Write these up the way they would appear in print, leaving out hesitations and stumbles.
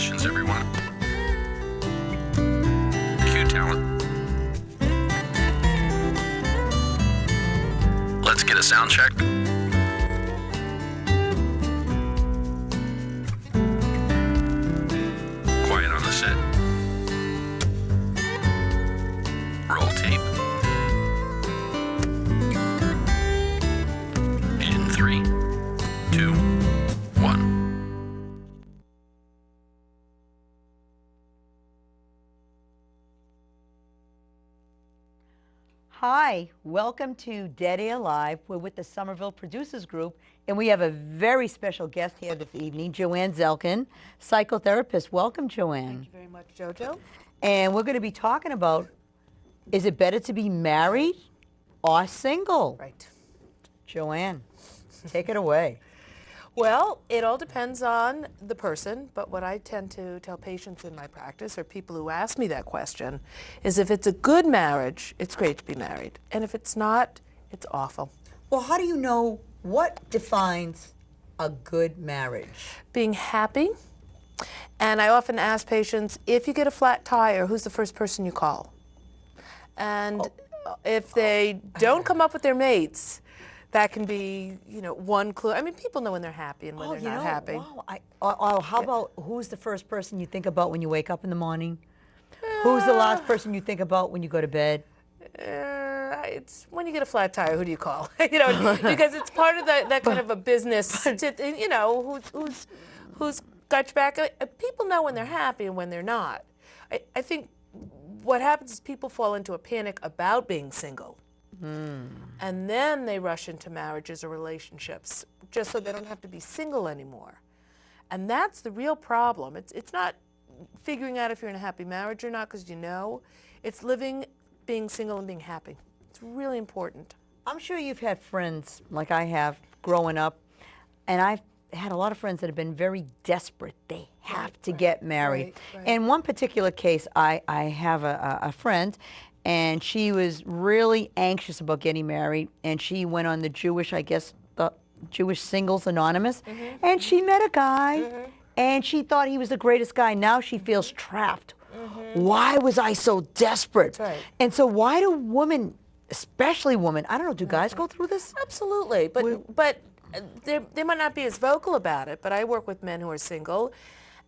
Congratulations, everyone. Cue talent. Let's get a sound check. Quiet on the set. Roll tape. In 3, 2, 1. Hi, welcome to Dead Air Live. We're with the Somerville Producers Group, and we have a very special guest here this evening, Joanne Zelkin, psychotherapist. Welcome, Joanne. Thank you very much, Jojo. And we're going to be talking about, is it better to be married or single? Right. Joanne, take it away. Well, it all depends on the person, but what I tend to tell patients in my practice, or people who ask me that question, is if it's a good marriage, it's great to be married. And if it's not, it's awful. Well, how do you know what defines a good marriage? Being happy. And I often ask patients, if you get a flat tire, who's the first person you call? And if they don't come up with their mates, that can be, one clue. I mean, people know when they're happy and when they're not happy. Wow. How about who's the first person you think about when you wake up in the morning? Who's the last person you think about when you go to bed? It's when you get a flat tire, who do you call? Because it's part of that kind of a business, who's got your back. People know when they're happy and when they're not. I think what happens is people fall into a panic about being single. And then they rush into marriages or relationships just so they don't have to be single anymore. And that's the real problem. It's not figuring out if you're in a happy marriage or not because you know. It's living, being single, and being happy. It's really important. I'm sure you've had friends like I have growing up, and I've had a lot of friends that have been very desperate. They have to get married. Right. In one particular case, I have a friend, and she was really anxious about getting married, and she went on the Jewish Singles Anonymous, and she met a guy, and she thought he was the greatest guy. Now she feels trapped. Why was I so desperate? That's right. And so why do women, especially women, I don't know, do guys go through this? Absolutely, but they might not be as vocal about it, but I work with men who are single,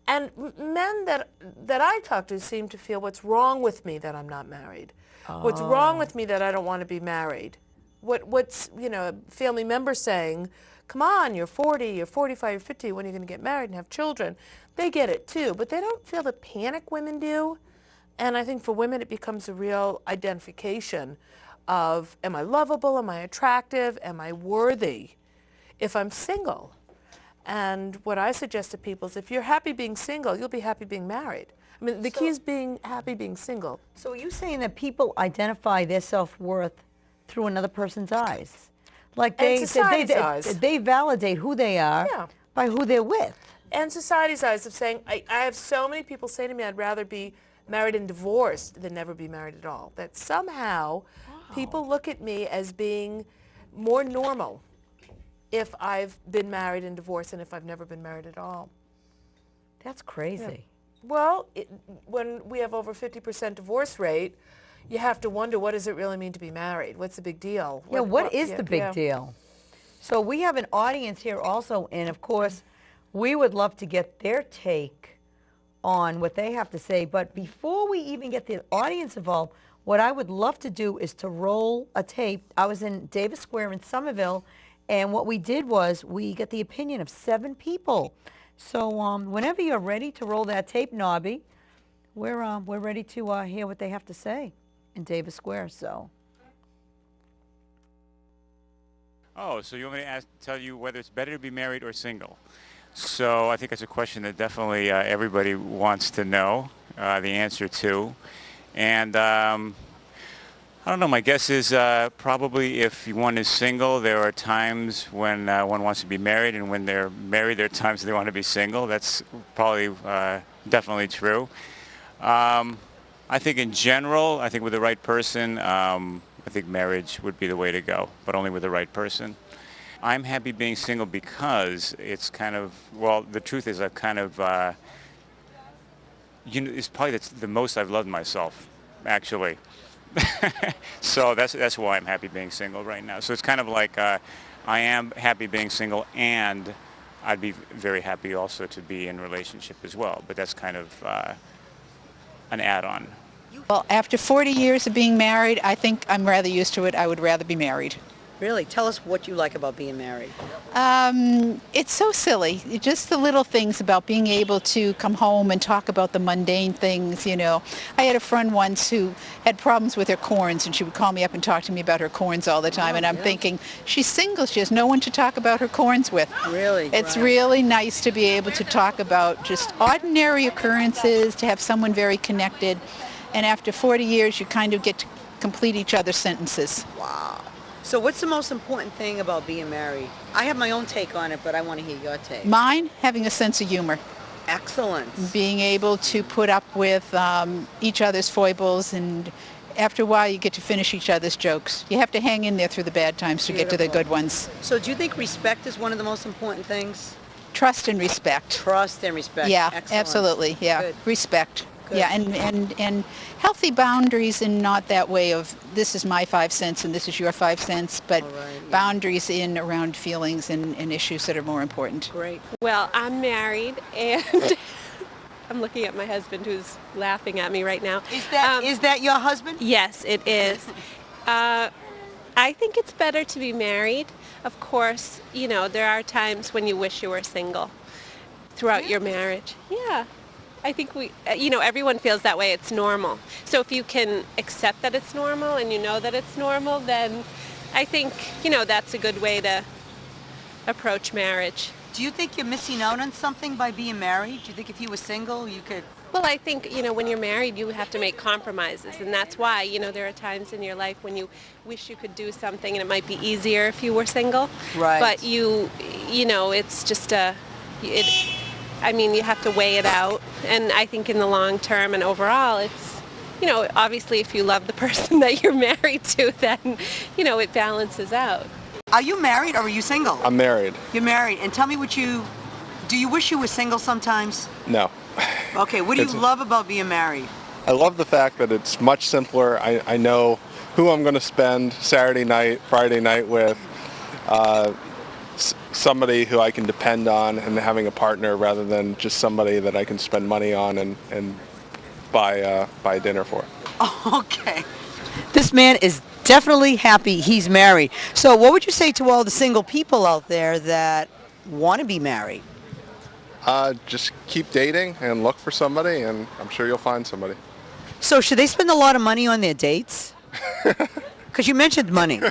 and men that I talk to seem to feel, what's wrong with me that I'm not married? What's wrong with me that I don't want to be married? What's family members saying, come on, you're 40, you're 45, you're 50, when are you going to get married and have children? They get it too, but they don't feel the panic women do. And I think for women it becomes a real identification of, am I lovable, am I attractive, am I worthy if I'm single? And what I suggest to people is if you're happy being single, you'll be happy being married. I mean, the key is being happy being single. So are you saying that people identify their self-worth through another person's eyes? Like they validate who they are by who they're with. And society's eyes of saying, I have so many people say to me, I'd rather be married and divorced than never be married at all. That somehow people look at me as being more normal if I've been married and divorced than if I've never been married at all. That's crazy. Yeah. Well, when we have over 50% divorce rate, you have to wonder, what does it really mean to be married? What's the big deal? What is the big deal? So we have an audience here also, and of course, we would love to get their take on what they have to say. But before we even get the audience involved, what I would love to do is to roll a tape. I was in Davis Square in Somerville, and what we did was we got the opinion of 7 people. So whenever you're ready to roll that tape, Nobby, we're ready to hear what they have to say in Davis Square. So. Oh, so you want me to tell you whether it's better to be married or single? So I think that's a question that definitely everybody wants to know the answer to. And I don't know, my guess is probably if one is single, there are times when one wants to be married, and when they're married, there are times they want to be single. That's probably definitely true. I think in general, I think with the right person, I think marriage would be the way to go, but only with the right person. I'm happy being single because it's kind of, well, the truth is I've kind of it's probably the most I've loved myself, actually. So that's why I'm happy being single right now. So it's kind of like I am happy being single, and I'd be very happy also to be in a relationship as well. But that's kind of an add-on. Well, after 40 years of being married, I think I'm rather used to it. I would rather be married. Really? Tell us what you like about being married. It's so silly. Just the little things about being able to come home and talk about the mundane things, you know. I had a friend once who had problems with her corns, and she would call me up and talk to me about her corns all the time. And I'm thinking, she's single. She has no one to talk about her corns with. Really? It's really nice to be able to talk about just ordinary occurrences, to have someone very connected. And after 40 years, you kind of get to complete each other's sentences. Wow. So what's the most important thing about being married? I have my own take on it, but I want to hear your take. Mine, having a sense of humor. Excellent. Being able to put up with each other's foibles, and after a while you get to finish each other's jokes. You have to hang in there through the bad times to get to the good ones. So do you think respect is one of the most important things? Trust and respect. Trust and respect. Yeah, Excellent. Absolutely. Yeah, Good. Respect. Good. Yeah, and healthy boundaries, and not that way of this is my 5 cents and this is your 5 cents, but All right, yeah. boundaries in around feelings and issues that are more important. Great. Well, I'm married, and I'm looking at my husband who's laughing at me right now. Is that your husband? Yes, it is. I think it's better to be married. Of course, you know, there are times when you wish you were single throughout your marriage. Yeah. I think everyone feels that way. It's normal. So if you can accept that it's normal and you know that it's normal, then I think, that's a good way to approach marriage. Do you think you're missing out on something by being married? Do you think if you were single, you could... Well, I think, when you're married, you have to make compromises. And that's why, there are times in your life when you wish you could do something and it might be easier if you were single. Right. But it's just you have to weigh it out. And I think in the long term and overall, it's, obviously if you love the person that you're married to, then, it balances out. Are you married or are you single? I'm married. You're married. And tell me do you wish you were single sometimes? No. Okay, what do you love about being married? I love the fact that it's much simpler. I know who I'm going to spend Saturday night, Friday night with. Somebody who I can depend on, and having a partner rather than just somebody that I can spend money on and buy dinner for. Okay. This man is definitely happy he's married. So what would you say to all the single people out there that want to be married? Just keep dating and look for somebody, and I'm sure you'll find somebody. So should they spend a lot of money on their dates? Because you mentioned money.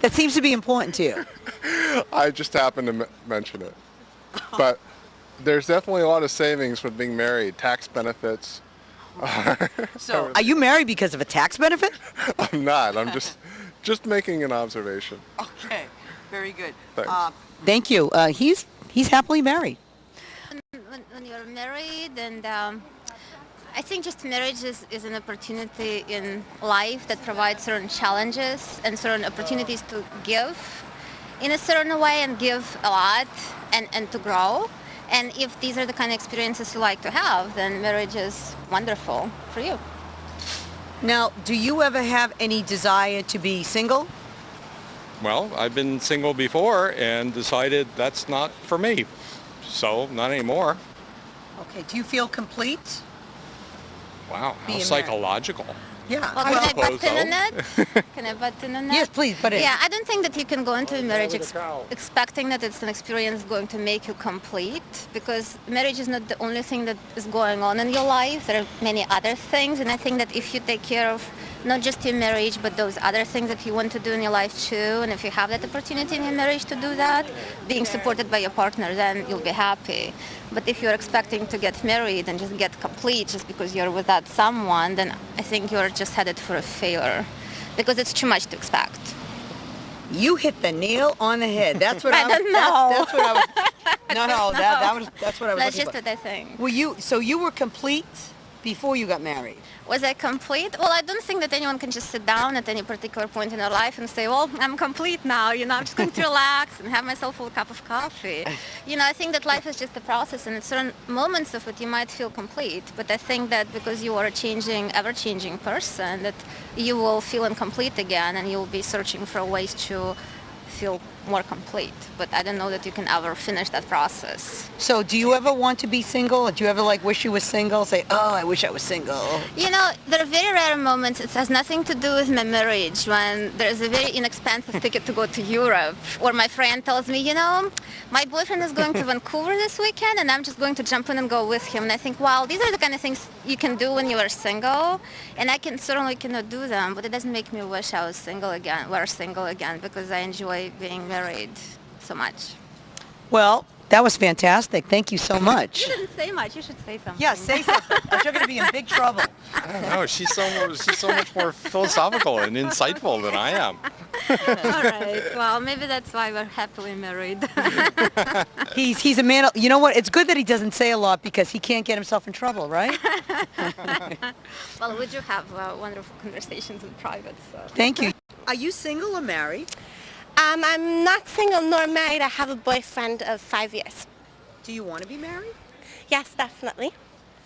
That seems to be important to you. I just happened to mention it. But there's definitely a lot of savings with being married, tax benefits. So are you married because of a tax benefit? I'm not. I'm just making an observation. Okay, very good. Thanks. Thank you. He's happily married. When you're married, and I think just marriage is an opportunity in life that provides certain challenges and certain opportunities to give in a certain way and give a lot and to grow. And if these are the kind of experiences you like to have, then marriage is wonderful for you. Now, do you ever have any desire to be single? Well, I've been single before and decided that's not for me. So, not anymore. Okay, do you feel complete? Wow, how Being psychological. Yeah. Well, I can I suppose butt in on so. that? Can I butt in on that? Yes, please, butt in. Yeah, I don't think that you can go into a marriage with a cow. expecting that it's an experience going to make you complete, because marriage is not the only thing that is going on in your life. There are many other things, and I think that if you take care of not just your marriage, but those other things that you want to do in your life too, and if you have that opportunity in your marriage to do that, being supported by your partner, then you'll be happy. But if you're expecting to get married and just get complete just because you're with that someone, then I think you're just headed for a failure, because it's too much to expect. You hit the nail on the head. That's what I don't know. That's what I was. No, that's what I was That's looking just for. what I think. So you were complete before you got married? Was I complete? Well, I don't think that anyone can just sit down at any particular point in their life and say, well, I'm complete now, I'm just going to relax and have myself a cup of coffee. I think that life is just a process, and at certain moments of it you might feel complete, but I think that because you are a changing, ever-changing person, that you will feel incomplete again, and you'll be searching for ways to feel more complete. But I don't know that you can ever finish that process. So do you ever want to be single? Or do you ever wish you were single? Say, oh, I wish I was single. There are very rare moments. It has nothing to do with my marriage, when there's a very inexpensive ticket to go to Europe, or my friend tells me, my boyfriend is going to Vancouver this weekend and I'm just going to jump in and go with him. And I think, wow, these are the kind of things you can do when you are single, and I certainly cannot do them, but it doesn't make me wish I was single again, because I enjoy being married so much. Well, that was fantastic. Thank you so much. You didn't say much. You should say something. Yeah, say something. Or you're going to be in big trouble. I don't know. She's so much more philosophical and insightful than I am. All right. Well, maybe that's why we're happily married. He's a man. You know what? It's good that he doesn't say a lot because he can't get himself in trouble, right? Well, we do have wonderful conversations in private. So. Thank you. Are you single or married? I'm not single nor married. I have a boyfriend of 5 years. Do you want to be married? Yes, definitely.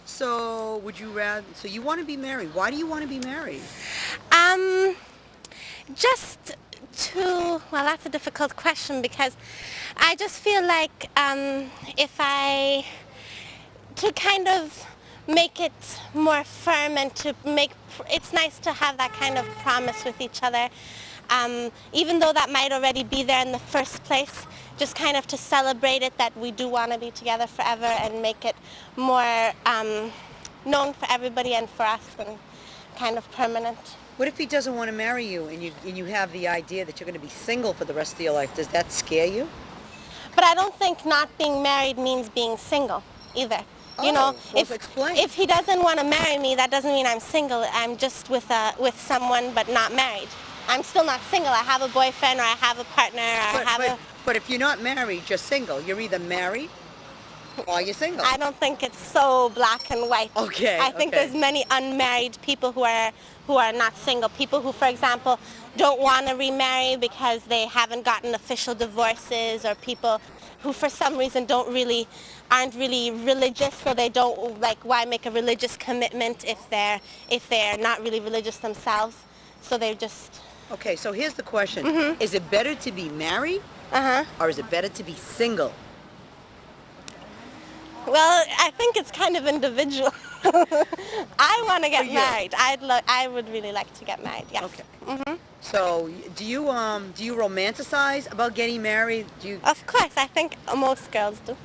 So would you rather? So you want to be married? Why do you want to be married? Well, that's a difficult question, because I just feel like to kind of make it more firm and it's nice to have that kind of promise with each other. Even though that might already be there in the first place, just kind of to celebrate it that we do want to be together forever and make it more known for everybody and for us and kind of permanent. What if he doesn't want to marry you and you have the idea that you're going to be single for the rest of your life? Does that scare you? But I don't think not being married means being single either. Explain. If he doesn't want to marry me, that doesn't mean I'm single. I'm just with someone but not married. I'm still not single. I have a boyfriend, or I have a partner, But if you're not married, you're single. You're either married or you're single. I don't think it's so black and white. Okay. I think there's many unmarried people who are not single. People who, for example, don't want to remarry because they haven't gotten official divorces, or people who for some reason aren't really religious, so they don't why make a religious commitment if they're not really religious themselves. So they just... Okay, so here's the question. Mm-hmm. Is it better to be married or is it better to be single? Well, I think it's kind of individual. I want to get married. I would really like to get married, yes. Okay. Mm-hmm. So do you romanticize about getting married? Of course, I think most girls do.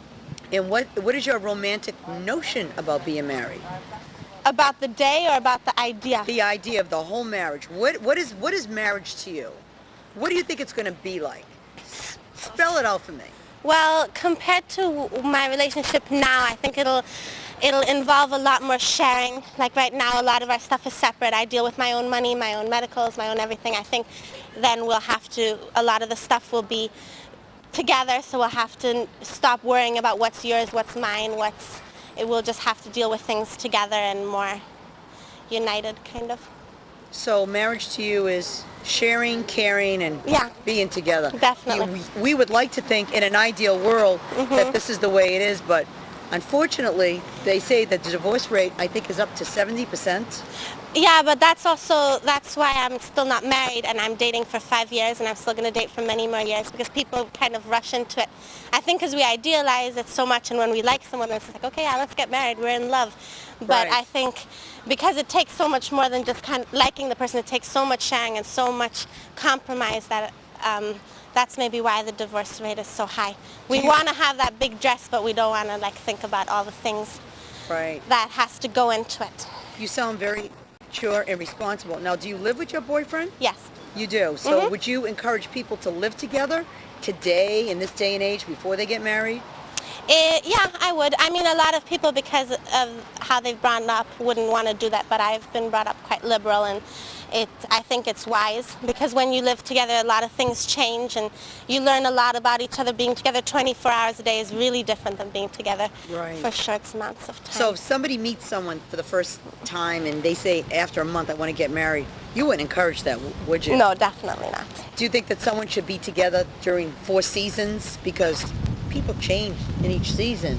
And what is your romantic notion about being married? About the day or about the idea? The idea of the whole marriage. What is marriage to you? What do you think it's going to be like? Spell it out for me. Well, compared to my relationship now, I think it'll involve a lot more sharing. Like right now, a lot of our stuff is separate. I deal with my own money, my own medicals, my own everything. I think then a lot of the stuff will be together, so we'll have to stop worrying about what's yours, what's mine, we'll just have to deal with things together and more united, kind of. So marriage to you is sharing, caring, and being together. Definitely. We would like to think in an ideal world that this is the way it is, but unfortunately, they say that the divorce rate, I think, is up to 70%. Yeah, but that's why I'm still not married, and I'm dating for 5 years, and I'm still going to date for many more years, because people kind of rush into it. I think because we idealize it so much, and when we like someone, it's like, okay, yeah, let's get married, we're in love. But I think because it takes so much more than just kind of liking the person, it takes so much sharing and so much compromise that that's maybe why the divorce rate is so high. We want to have that big dress, but we don't want to think about all the things that has to go into it. You sound very mature and responsible. Now, do you live with your boyfriend? Yes. You do. So would you encourage people to live together today, in this day and age, before they get married? Yeah, I would. I mean, a lot of people, because of how they've brought up, wouldn't want to do that, but I've been brought up quite liberal, and I think it's wise, because when you live together, a lot of things change, and you learn a lot about each other. Being together 24 hours a day is really different than being together Right. for short amounts of time. So if somebody meets someone for the first time and they say after a month, I want to get married, you wouldn't encourage that, would you? No, definitely not. Do you think that someone should be together during 4 seasons? Because people change in each season.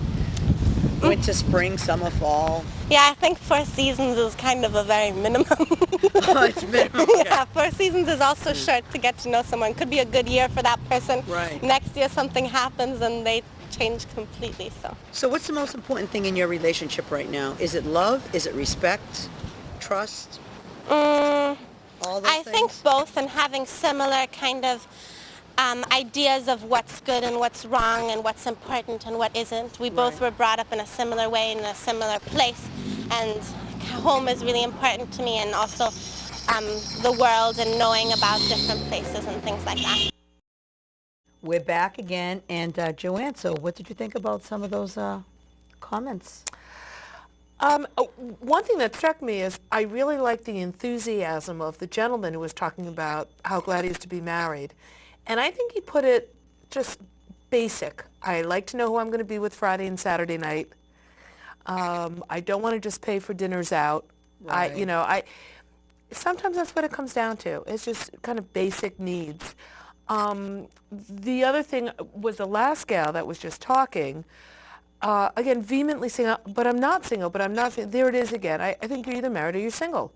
Winter, spring, summer, fall. Yeah, I think 4 seasons is kind of a very minimum. Oh, it's minimum. Yeah, 4 seasons is also short to get to know someone. Could be a good year for that person. Right. Next year something happens and they change completely. So what's the most important thing in your relationship right now? Is it love? Is it respect? Trust? All those I think things? both, and having similar kind of ideas of what's good and what's wrong and what's important and what isn't. We both were brought up in a similar way, in a similar place, and home is really important to me, and also the world and knowing about different places and things like that. We're back again, and Joanne, so what did you think about some of those comments? One thing that struck me is I really liked the enthusiasm of the gentleman who was talking about how glad he is to be married. And I think he put it just basic. I like to know who I'm going to be with Friday and Saturday night. I don't want to just pay for dinners out. Right. Sometimes that's what it comes down to. It's just kind of basic needs. The other thing was the last gal that was just talking, again, vehemently saying, but I'm not single, but I'm not single. There it is again. I think you're either married or you're single.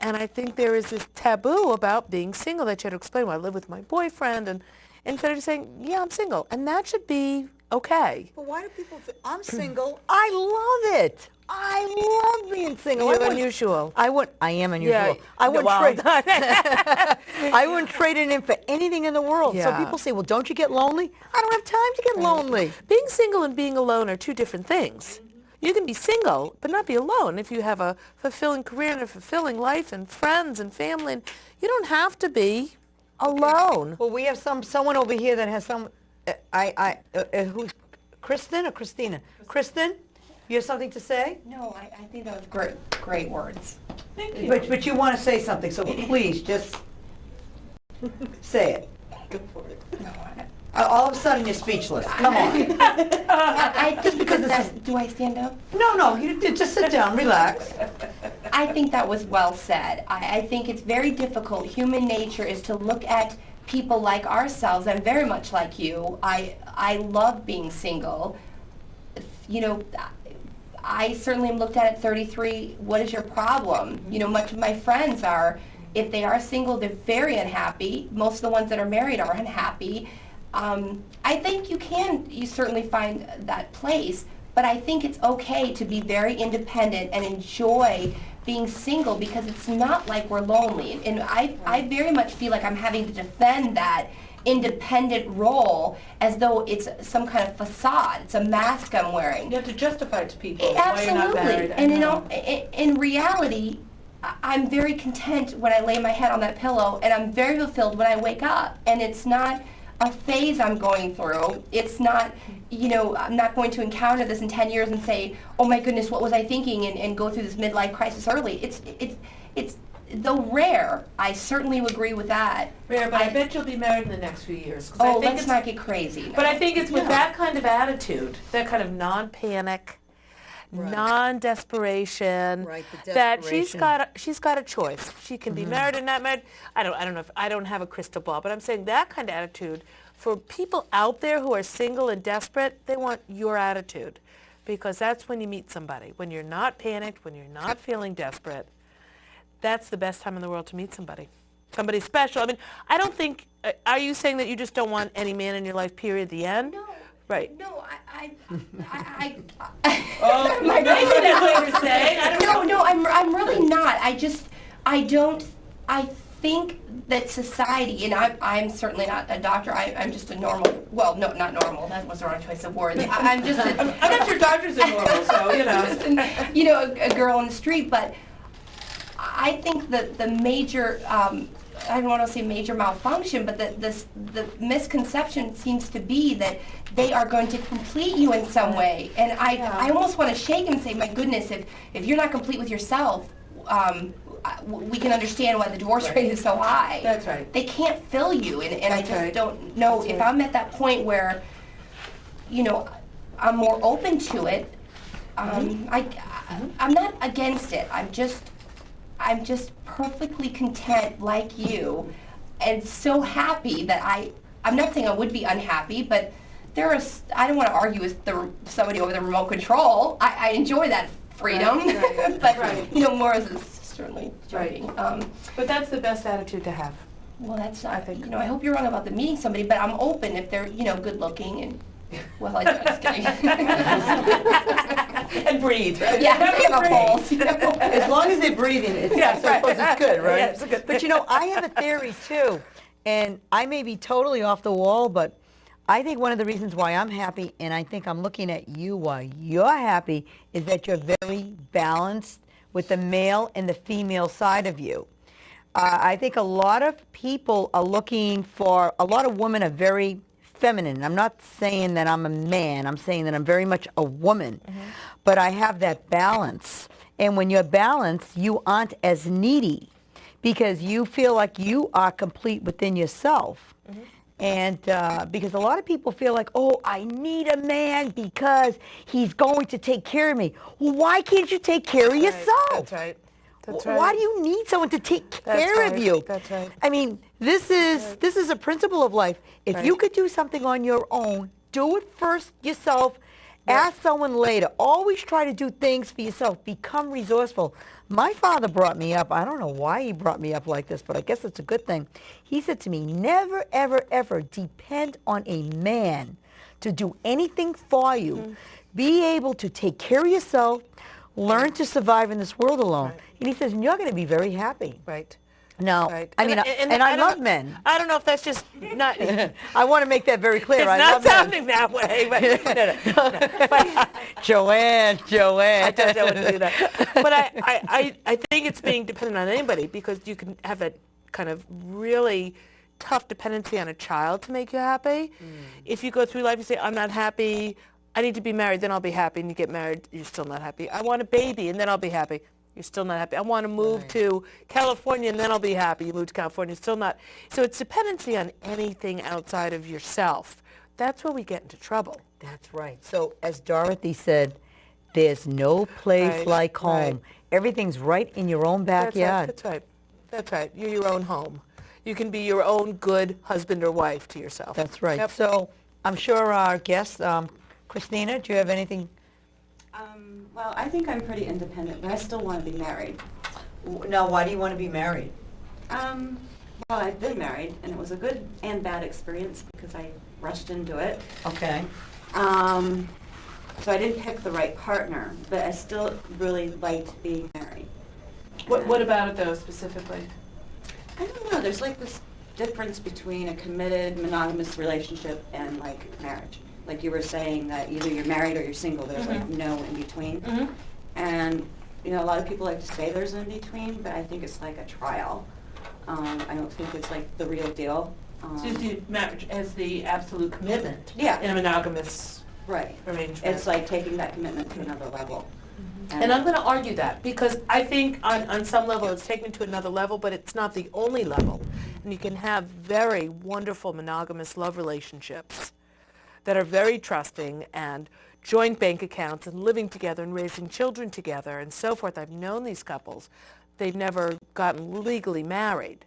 And I think there is this taboo about being single that you have to explain, well, I live with my boyfriend, and instead of just saying, yeah, I'm single. And that should be okay. But why do people say, I'm single? I love it. I love being single. You're unusual. I am unusual. Yeah, I wouldn't well, trade. I wouldn't trade it in for anything in the world. Yeah. So people say, well, don't you get lonely? I don't have time to get lonely. Being single and being alone are two different things. You can be single, but not be alone if you have a fulfilling career and a fulfilling life and friends and family. And you don't have to be alone. Well, we have someone over here that has some. Who's Kristen or Christina? Kristen, you have something to say? No, I think that was great words. Thank you. But you want to say something, so please just say it. Go for it. No, All of a sudden you're speechless. Come on. I Just because think this that, do I stand up? No, you just sit down, relax. I think that was well said. I think it's very difficult. Human nature is to look at people like ourselves. I'm very much like you. I love being single. You know, I certainly am looked at 33. What is your problem? You know, much of my friends are, if they are single, they're very unhappy. Most of the ones that are married are unhappy. I think you certainly find that place, but I think it's okay to be very independent and enjoy being single, because it's not like we're lonely. And I very much feel like I'm having to defend that independent role as though it's some kind of facade. It's a mask I'm wearing. You have to justify it to people Absolutely. why you're not married. And you know, in reality, I'm very content when I lay my head on that pillow, and I'm very fulfilled when I wake up. And it's not a phase I'm going through. It's not, you know, I'm not going to encounter this in 10 years and say, oh my goodness, what was I thinking, and go through this midlife crisis early. It's though rare, I certainly would agree with that. Rare, but I bet you'll be married in the next few years. Oh, let's not get crazy. But I think it's with that kind of attitude, that kind of non-panic, non-desperation, Right, the that desperation. she's got a choice. She can be married or not married. I don't know if I don't have a crystal ball, but I'm saying that kind of attitude for people out there who are single and desperate, they want your attitude, because that's when you meet somebody. When you're not panicked, when you're not feeling desperate, that's the best time in the world to meet somebody. Somebody special. I mean, I don't think, are you saying that you just don't want any man in your life, period, the end? No. Right. No, Oh, maybe that's what you're saying. No, I'm really not. I think that society, and I'm certainly not a doctor. I'm just a normal. Well, no, not normal. That was the wrong choice of words. I'm just. I'm not sure doctors are normal, so you know. You know, a girl on the street, but I think that the major. I don't want to say major malfunction, but the misconception seems to be that they are going to complete you in some way. And I almost want to shake and say, my goodness, if you're not complete with yourself, we can understand why the divorce rate is so high. That's right. They can't fill you, and I That's just right. don't know if I'm at that point where, I'm more open to it. I'm not against it. I'm just perfectly content, like you, and so happy that I'm not saying I would be unhappy, but I don't want to argue with somebody over the remote control. I enjoy that freedom, Right. but Right. more as a certainly joking. But that's the best attitude to have. Well, that's not. I hope you're wrong about the meeting somebody, but I'm open if they're good looking and. Well, I'm just kidding. And breathe. Yeah, have a pulse. As long as they're breathing, I suppose it's good, right? Yeah, it's a good But I have a theory too, and I may be totally off the wall, but I think one of the reasons why I'm happy, and I think I'm looking at you why you're happy, is that you're very balanced with the male and the female side of you. I think a lot of people are looking for, a lot of women are very feminine. I'm not saying that I'm a man. I'm saying that I'm very much a woman. But I have that balance. And when you're balanced, you aren't as needy because you feel like you are complete within yourself. And because a lot of people feel like, oh, I need a man because he's going to take care of me. Well, why can't you take care of yourself? That's right. That's right. Why do you need someone to take care of you? That's right. I mean, this is a principle of life. If you could do something on your own, do it first yourself. Ask someone later. Always try to do things for yourself. Become resourceful. My father brought me up. I don't know why he brought me up like this, but I guess it's a good thing. He said to me, never, ever, ever depend on a man to do anything for you. Be able to take care of yourself. Learn to survive in this world alone. And he says, and you're going to be very happy. Right. No, Right. I mean, And I don't- love men. I don't know if that's just not. I want to make that very clear. It's I not love men. sounding that way. But, but Joanne. I don't know what to do that. But I think it's being dependent on anybody because you can have that kind of really tough dependency on a child to make you happy. If you go through life and say, I'm not happy, I need to be married, then I'll be happy, and you get married, you're still not happy. I want a baby, and then I'll be happy. You're still not happy. I want to move to California, and then I'll be happy. You move to California, still not. So it's dependency on anything outside of yourself. That's where we get into trouble. That's right. So as Dorothy said, there's no place Right, like home. right. Everything's right in your own backyard. That's right. That's right. You're your own home. You can be your own good husband or wife to yourself. That's right. Yep. So I'm sure our guest, Christina, do you have anything? Well, I think I'm pretty independent, but I still want to be married. Now, why do you want to be married? Well, I've been married, and it was a good and bad experience because I rushed into it. Okay. So I didn't pick the right partner, but I still really liked being married. What about it, though, specifically? I don't know. There's like this difference between a committed, monogamous relationship and like marriage. Like you were saying that either you're married or you're single. There's like no in between. And a lot of people like to say there's an in between, but I think it's like a trial. I don't think it's like the real deal. So you see marriage as the absolute commitment Yeah. in a monogamous Right. arrangement. It's like taking that commitment to another level. And I'm going to argue that because I think on some level it's taken to another level, but it's not the only level. And you can have very wonderful monogamous love relationships that are very trusting and joint bank accounts and living together and raising children together and so forth. I've known these couples. They've never gotten legally married,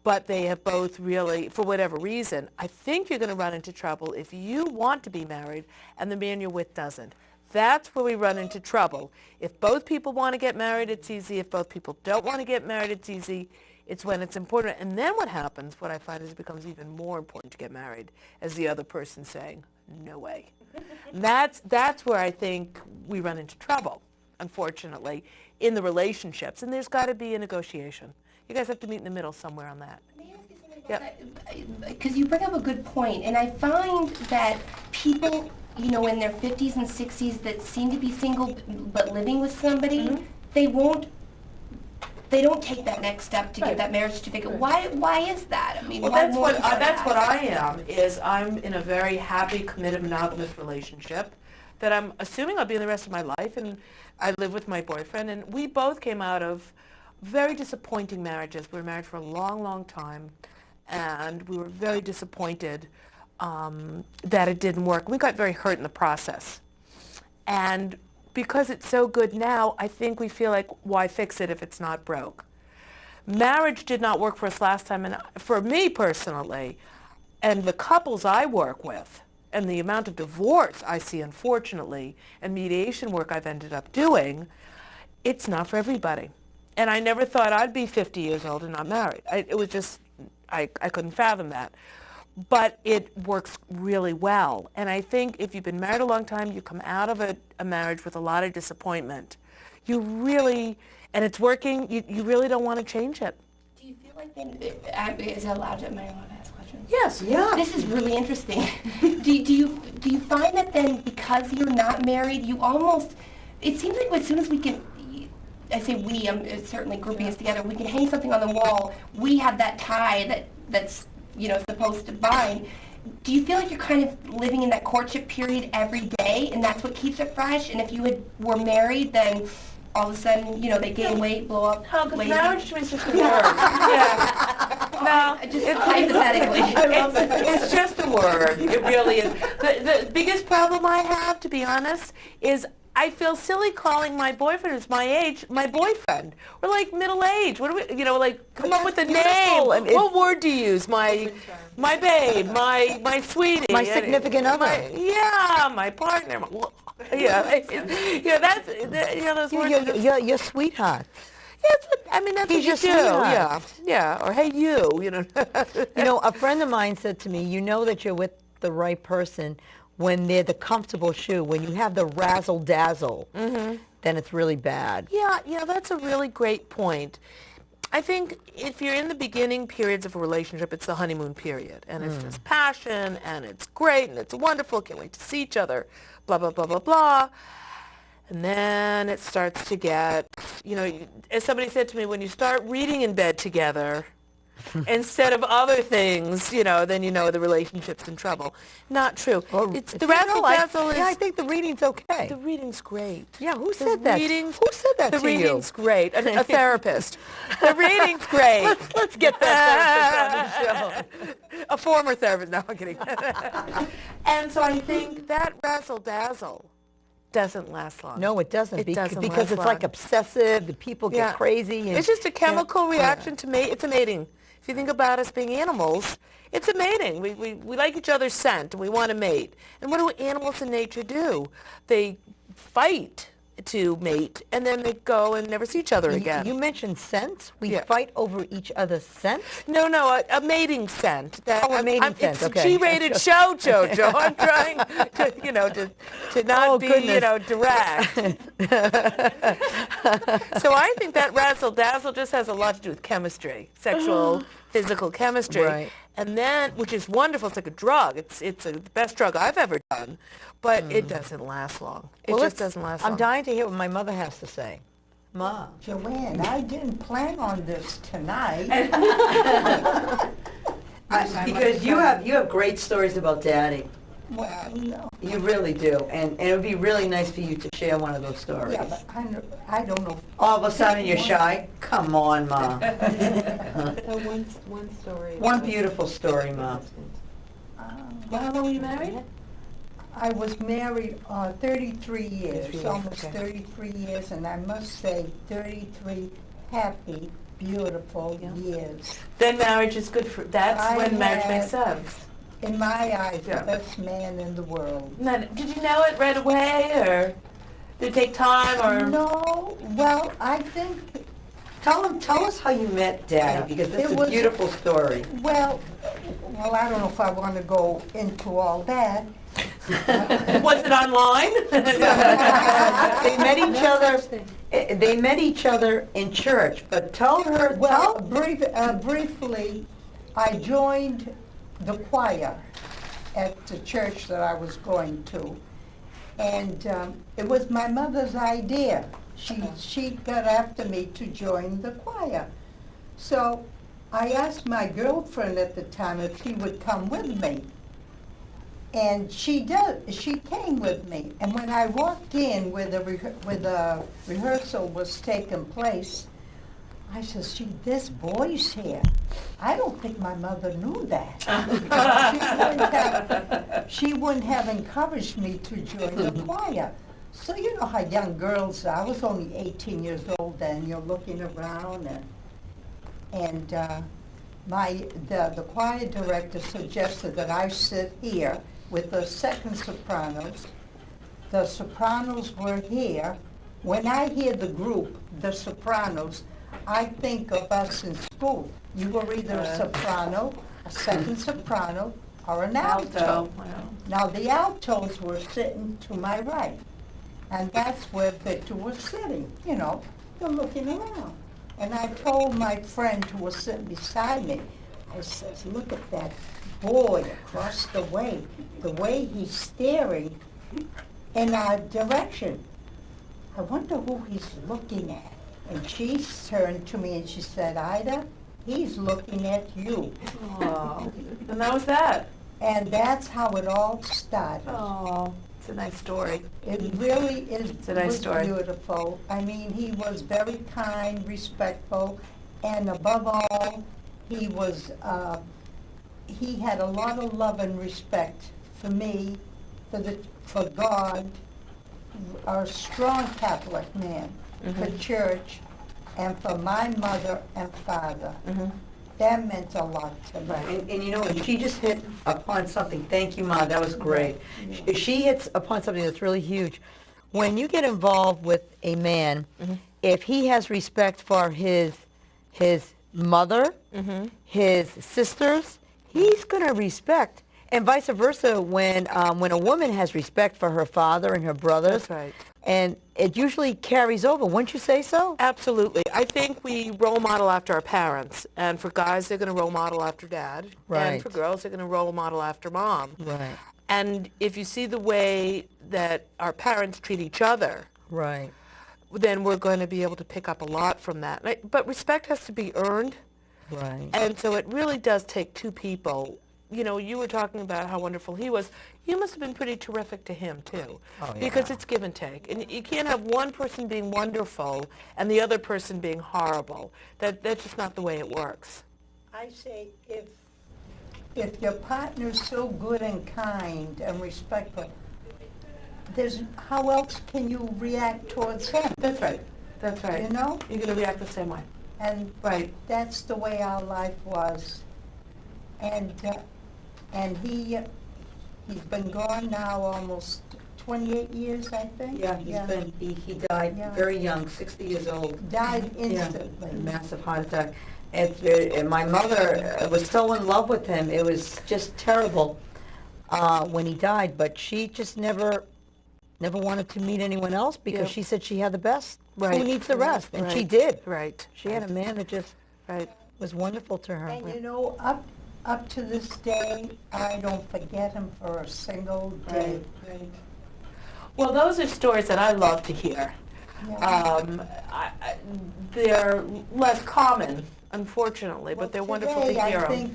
but they have both really, for whatever reason, I think you're going to run into trouble if you want to be married and the man you're with doesn't. That's where we run into trouble. If both people want to get married, it's easy. If both people don't want to get married, it's easy. It's when it's important. And then what happens, what I find is it becomes even more important to get married as the other person saying, no way. That's where I think we run into trouble, unfortunately, in the relationships. And there's got to be a negotiation. You guys have to meet in the middle somewhere on that. May I ask you something about that? Because you bring up a good point, and I find that people, in their 50s and 60s that seem to be single but living with somebody, they don't take that next step to get that marriage certificate. Why is that? I mean, Well, why that's more what people that's ask? what I am. Is I'm in a very happy, committed, monogamous relationship that I'm assuming I'll be in the rest of my life, and I live with my boyfriend, and we both came out of very disappointing marriages. We were married for a long, long time, and we were very disappointed that it didn't work. We got very hurt in the process. And because it's so good now, I think we feel like, why fix it if it's not broke? Marriage did not work for us last time, and for me personally, and the couples I work with, and the amount of divorce I see, unfortunately, and mediation work I've ended up doing, it's not for everybody. And I never thought I'd be 50 years old and not married. It was just, I couldn't fathom that. But it works really well. And I think if you've been married a long time, you come out of a marriage with a lot of disappointment. You really, and it's working, you really don't want to change it. Do you feel like then, is it allowed to, am I allowed to ask questions? Yes. Yeah. This is really interesting. do you find that then because you're not married, you almost, it seems like as soon as we can, I say we, I'm certainly grouping us together, we can hang something on the wall, we have that tie that's supposed to bind. Do you feel like you're kind of living in that courtship period every day, and that's what keeps it fresh? And if you were married, then all of a sudden, they gain weight, blow up. No, because lazy? marriage to me is just a word. Yeah. No, Just hypothetically. It's just a word. It really is. The biggest problem I have, to be honest, is I feel silly calling my boyfriend who's my age my boyfriend. We're like middle age. What do we, come up with a name. What word do you use? My babe, my sweetie. My significant other. My partner. That's, those words. Your sweetheart. That's He's your what you do. sweetheart. Yeah. Or hey, you. A friend of mine said to me, you know that you're with the right person when they're the comfortable shoe. When you have the razzle-dazzle, then it's really bad. Yeah, that's a really great point. I think if you're in the beginning periods of a relationship, it's the honeymoon period, and it's just passion, and it's great, and it's wonderful, can't wait to see each other, blah, blah, blah, blah, blah. And then it starts to get, as somebody said to me, when you start reading in bed together, instead of other things, then the relationship's in trouble. Not true. Well, it's the razzle-dazzle is... Yeah, I think the reading's okay. The reading's great. Yeah, who said that? Who said that to you? The reading's great. A therapist. The reading's great. Let's get that therapist on the show. A former therapist. No, I'm kidding. And so I think that razzle-dazzle doesn't last long. No, it doesn't. Doesn't because last it's long. like obsessive. The people get crazy. And, it's just a chemical reaction to mate. It's a mating. If you think about us being animals, it's a mating. We like each other's scent, and we want to mate. And what do animals in nature do? They fight to mate, and then they go and never see each other again. You mentioned scent. We fight over each other's scent? No, a mating scent. A mating scent, It's okay. a G-rated show, Jojo. I'm trying to not be, direct. So I think that razzle-dazzle just has a lot to do with chemistry, sexual, physical chemistry. Right. And then, which is wonderful, it's like a drug. It's the best drug I've ever done, but it doesn't last long. It just doesn't last long. I'm dying to hear what my mother has to say. Ma. Joanne, I didn't plan on this tonight. Because you have great stories about Daddy. Well, no. You really do, and it would be really nice for you to share one of those stories. Yeah, but I don't know. All of a sudden you're shy? Come on, Ma. One story. One beautiful story, Ma. How long were you married? I was married 33 years, 33 years, almost okay. 33 years, and I must say 33 happy, beautiful years. Then marriage is good for, that's when marriage makes sense. In my eyes, the best man in the world. Now, did you know it right away, or did it take time, or? No, well, I think, Tell us how you met Daddy, because it's a beautiful story. well, I don't know if I want to go into all that. Was it online? They met each other in church, but tell her. Well, briefly, I joined the choir at the church that I was going to, and it was my mother's idea. She got after me to join the choir. So I asked my girlfriend at the time if she would come with me. And she came with me. And when I walked in where the rehearsal was taking place, I says, gee, there's boys here. I don't think my mother knew that. She wouldn't have encouraged me to join the choir. So you know how young girls are. I was only 18 years old then. You're looking around, and the choir director suggested that I sit here with the second sopranos. The sopranos were here. When I hear the group, the sopranos, I think of us in school. You were either a soprano, a second soprano, or an alto. Now the altos were sitting to my right, and that's where Victor was sitting. You know, they're looking around. And I told my friend who was sitting beside me, I says, look at that boy across the way he's staring in our direction. I wonder who he's looking at. And she turned to me and she said, Ida, he's looking at you. Oh, and that was that. And that's how it all started. Oh, it's a nice story. It really is. It's a nice story. Beautiful. I mean, he was very kind, respectful, and above all, he was. He had a lot of love and respect for me, for God, a strong Catholic man, for church, and for my mother and father. That meant a lot to me. Right. And you know, and she just hit upon something. Thank you, Ma. That was great. She hits upon something that's really huge. When you get involved with a man, if he has respect for his mother, his sisters, he's going to respect. And vice versa, when a woman has respect for her father and her brothers, That's right. and it usually carries over. Wouldn't you say so? Absolutely. I think we role model after our parents. And for guys, they're going to role model after dad. Right. And for girls, they're going to role model after mom. Right. And if you see the way that our parents treat each other, Right. then we're going to be able to pick up a lot from that. But respect has to be earned. Right. And so it really does take two people. You know, you were talking about how wonderful he was. You must have been pretty terrific to him, too. Oh, yeah. Because it's give and take. And you can't have one person being wonderful and the other person being horrible. That's just not the way it works. I say, if your partner's so good and kind and respectful, how else can you react towards him? That's right. That's right. You know? You're going to react the same way. And Right. that's the way our life was. And he's been gone now almost 28 years, I think. Yeah, he died very young, 60 years old. Died instantly. Massive heart attack. And my mother was so in love with him. It was just terrible when he died. But she just never wanted to meet anyone else because she said she had the best. Right. Who needs the rest? And she Right. did. Right. She had a man that just was wonderful to her. And you know, up to this day, I don't forget him for a single day. Right. Well, those are stories that I love to hear. They're less common, unfortunately, but they're wonderful to Today, hear I 'em. think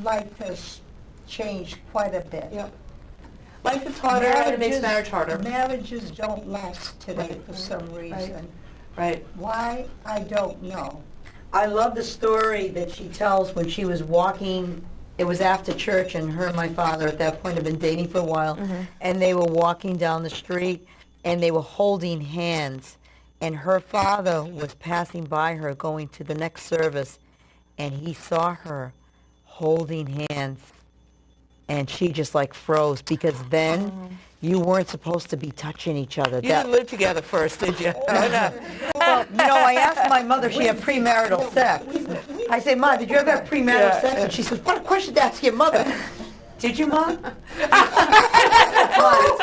life has changed quite a bit. Yep. Life is harder and it makes marriage harder. Marriages don't last today for some reason. Right. Why, I don't know. I love the story that she tells when she was walking. It was after church, and her and my father at that point had been dating for a while, and they were walking down the street, and they were holding hands, and her father was passing by her going to the next service, and he saw her holding hands, and she just like froze, because then you weren't supposed to be touching each other. You didn't live together first, did you? Well, you know, I asked my mother if she had premarital sex. I say, Ma, did you ever have premarital sex? And she says, what a question to ask your mother. Did you, Ma? So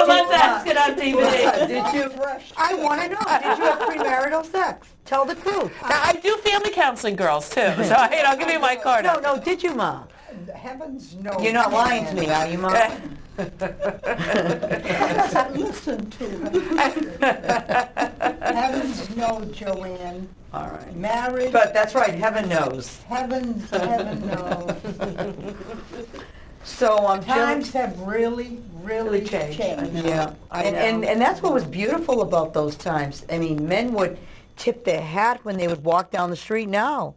let's ask it on TV. Did you? I want to know. Did you have premarital sex? Tell the truth. Now, I do family counseling, girls, too. So, I'll give you my card. No, did you, Ma? Heavens no. You're not lying to me, are you, Ma? Listen to her. Heavens no, Joanne. All right. Marriage. But that's right, heaven knows. Heaven knows. So Times have really changed. Yeah, and that's what was beautiful about those times. I mean, men would tip their hat when they would walk down the street now.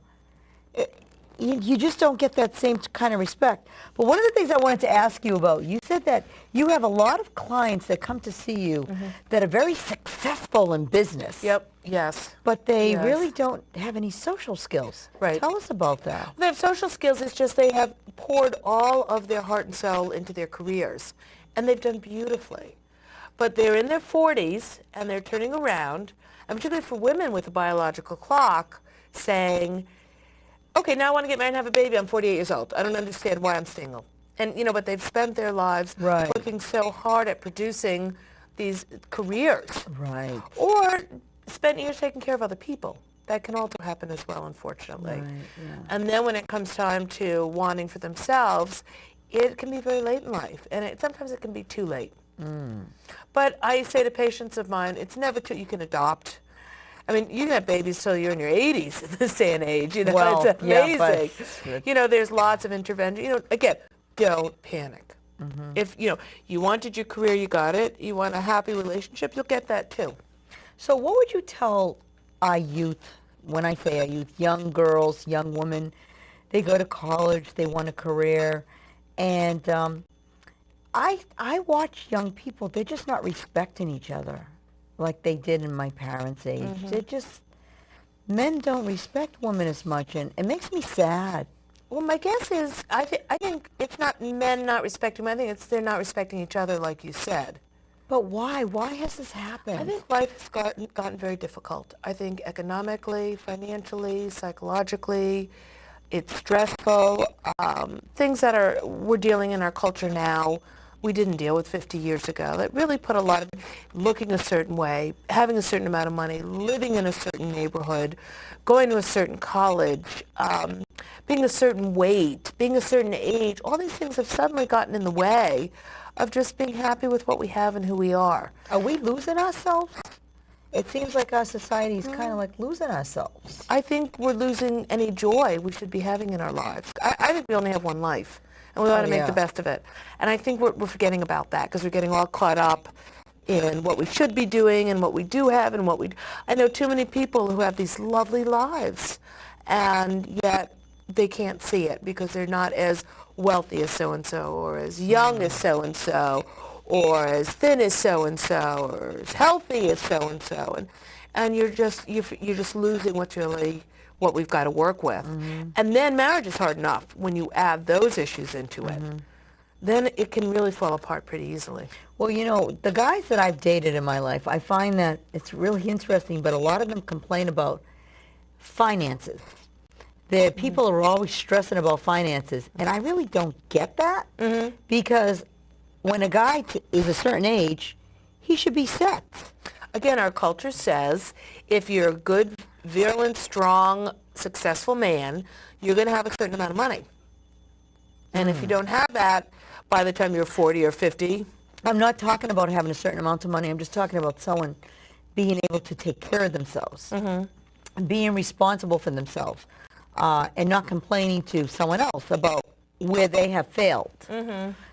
You just don't get that same kind of respect. But one of the things I wanted to ask you about, you said that you have a lot of clients that come to see you that are very successful in business. Yep. Yes. But they Yes. really don't have any social skills. Right. Tell us about that. They have social skills. It's just they have poured all of their heart and soul into their careers, and they've done beautifully. But they're in their 40s, and they're turning around, and particularly for women with a biological clock, saying, okay, now I want to get married and have a baby. I'm 48 years old. I don't understand why I'm single. And, but they've spent their lives working so hard at producing these careers. Right. Or spent years taking care of other people. That can also happen as well, unfortunately. Right, yeah. And then when it comes time to wanting for themselves, it can be very late in life. And sometimes it can be too late. But I say to patients of mine, it's never too, you can adopt. I mean, you can have babies till you're in your 80s in this day and age. Well, it's amazing. Yeah, there's lots of intervention. Again, don't panic. If, you wanted your career, you got it. You want a happy relationship, you'll get that too. So what would you tell our youth, when I say our youth, young girls, young women, they go to college, they want a career, and I watch young people, they're just not respecting each other like they did in my parents' age. They're just, men don't respect women as much, and it makes me sad. Well, my guess is, I think it's not men not respecting men. I think it's they're not respecting each other, like you said. But why? Why has this happened? I think life has gotten very difficult. I think economically, financially, psychologically, it's stressful. Things that we're dealing in our culture now, we didn't deal with 50 years ago. That really put a lot of looking a certain way, having a certain amount of money, living in a certain neighborhood, going to a certain college, being a certain weight, being a certain age. All these things have suddenly gotten in the way of just being happy with what we have and who we are. Are we losing ourselves? It seems like our society is kind of like losing ourselves. I think we're losing any joy we should be having in our lives. I think we only have one life, and we ought to make the best of it. And I think we're forgetting about that because we're getting all caught up in what we should be doing and what we do have and I know too many people who have these lovely lives, and yet they can't see it because they're not as wealthy as so-and-so, or as young as so-and-so, or as thin as so-and-so, or as healthy as so-and-so. And you're just losing what we've got to work with. And then marriage is hard enough when you add those issues into it. Then it can really fall apart pretty easily. Well, the guys that I've dated in my life, I find that it's really interesting, but a lot of them complain about finances. The people are always stressing about finances, and I really don't get that because when a guy is a certain age, he should be set. Again, our culture says if you're a good, virulent, strong, successful man, you're going to have a certain amount of money. And if you don't have that by the time you're 40 or 50... I'm not talking about having a certain amount of money. I'm just talking about someone being able to take care of themselves, and being responsible for themselves, and not complaining to someone else about where they have failed.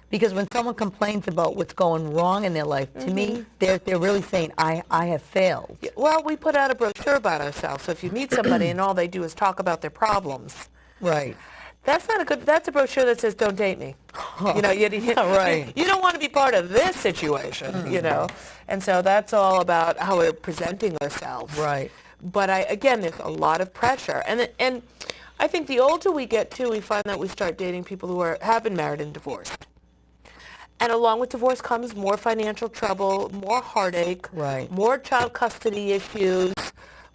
Because when someone complains about what's going wrong in their life, to me, they're really saying, I have failed. Well, we put out a brochure about ourselves. So if you meet somebody and all they do is talk about their problems, right? That's a brochure that says, don't date me. Right. You don't want to be part of this situation, And so that's all about how we're presenting ourselves. Right. But again, there's a lot of pressure. And I think the older we get, too, we find that we start dating people who have been married and divorced. And along with divorce comes more financial trouble, more heartache, more child custody issues,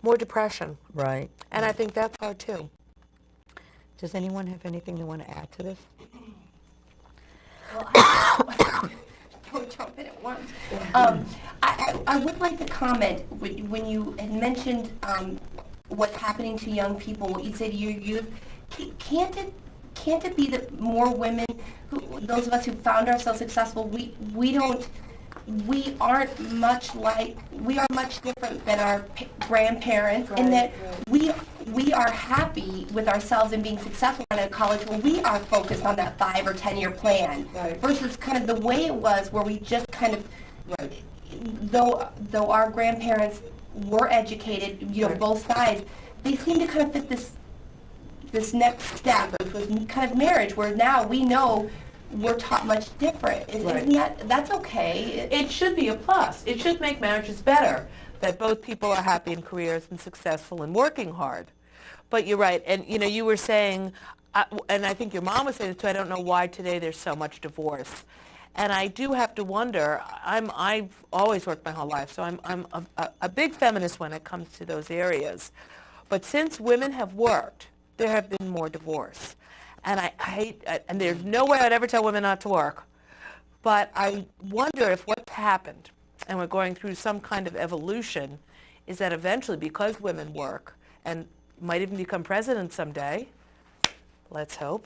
more depression. Right. And I think that's hard, too. Does anyone have anything they want to add to this? Well, don't jump in at once. I would like to comment when you had mentioned what's happening to young people, what you say to your youth. Can't it be that more women, those of us who found ourselves successful, we are much different than our grandparents, in that we are happy with ourselves and being successful in a college where we are focused on that 5 or 10 year plan, versus kind of the way it was where we just kind of, though our grandparents we're educated, you know, both sides, they seem to kind of fit this next step, which was kind of marriage, where now we know we're taught much different. Isn't that's okay? It should be a plus. It should make marriages better, that both people are happy in careers and successful and working hard. But you're right, and you know, you were saying, and I think your mom was saying this too, I don't know why today there's so much divorce. And I do have to wonder, I've always worked my whole life, so I'm a big feminist when it comes to those areas. But since women have worked, there have been more divorce. And I hate, and there's no way I'd ever tell women not to work. But I wonder if what's happened, and we're going through some kind of evolution, is that eventually, because women work, and might even become president someday, let's hope,